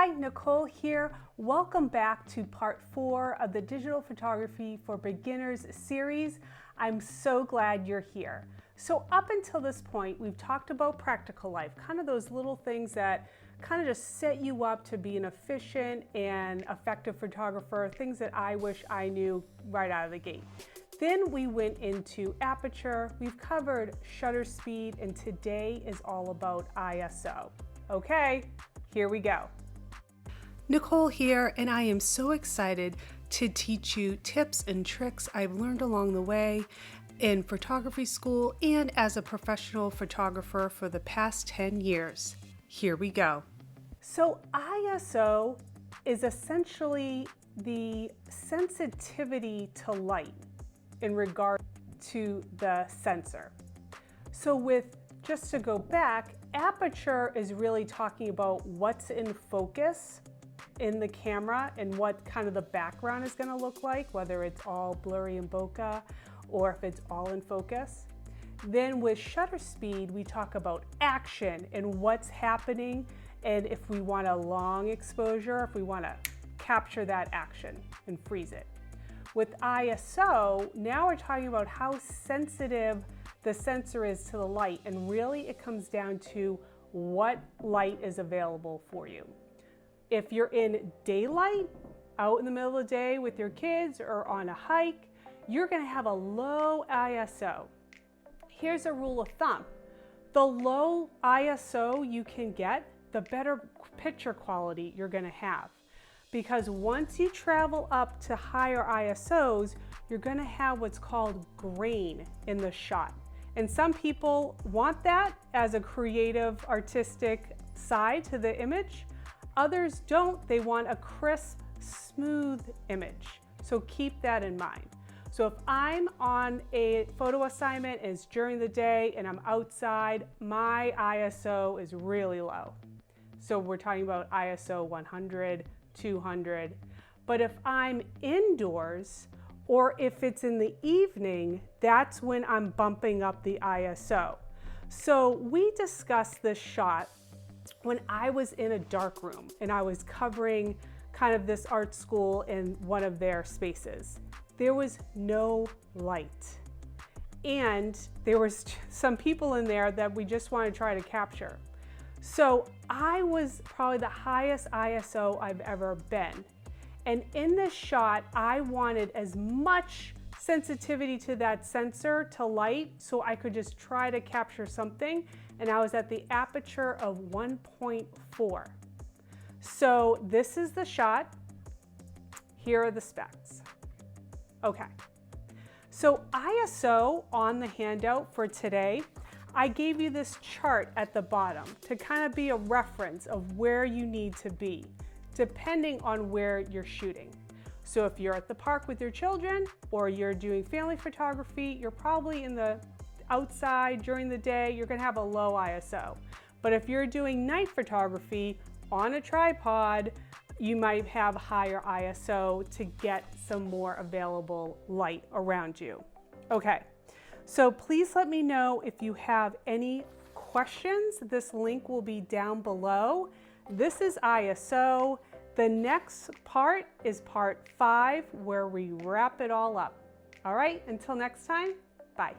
Hi, Nicole here. Welcome back to part 4 of the Digital Photography for Beginners series. I'm so glad you're here. So up until this point, we've talked about practical life, kind of those little things that kind of just set you up to be an efficient and effective photographer, things that I wish I knew right out of the gate. Then we went into aperture, we've covered shutter speed, and today is all about ISO. Okay, here we go. Nicole here, and I am so excited to teach you tips and tricks I've learned along the way in photography school and as a professional photographer for the past 10 years. Here we go. So ISO is essentially the sensitivity to light in regard to the sensor. So just to go back, aperture is really talking about what's in focus in the camera and what kind of the background is going to look like, whether it's all blurry and bokeh or if it's all in focus. Then with shutter speed, we talk about action and what's happening, and if we want a long exposure, if we want to capture that action and freeze it. With ISO, now we're talking about how sensitive the sensor is to the light, and really it comes down to what light is available for you. If you're in daylight, out in the middle of the day with your kids or on a hike, you're going to have a low ISO. Here's a rule of thumb. The low ISO you can get, the better picture quality you're going to have. Because once you travel up to higher ISOs, you're going to have what's called grain in the shot. And some people want that as a creative, artistic side to the image. Others don't. They want a crisp, smooth image. So keep that in mind. So if I'm on a photo assignment and it's during the day and I'm outside, my ISO is really low. So we're talking about ISO 100, 200. But if I'm indoors or if it's in the evening, that's when I'm bumping up the ISO. So we discussed this shot when I was in a dark room and I was covering kind of this art school in one of their spaces. There was no light. And there was some people in there that we just want to try to capture. So I was probably the highest ISO I've ever been. And in this shot, I wanted as much sensitivity to that sensor to light so I could just try to capture something, and I was at the aperture of 1.4. So this is the shot. Here are the specs. Okay, so ISO on the handout for today, I gave you this chart at the bottom to kind of be a reference of where you need to be depending on where you're shooting. So if you're at the park with your children or you're doing family photography, you're probably in the outside during the day, you're gonna have a low ISO. But if you're doing night photography on a tripod, you might have higher ISO to get some more available light around you. Okay, so please let me know if you have any questions. This link will be down below. This is ISO. The next part is part 5, where we wrap it all up. All right, until next time, bye.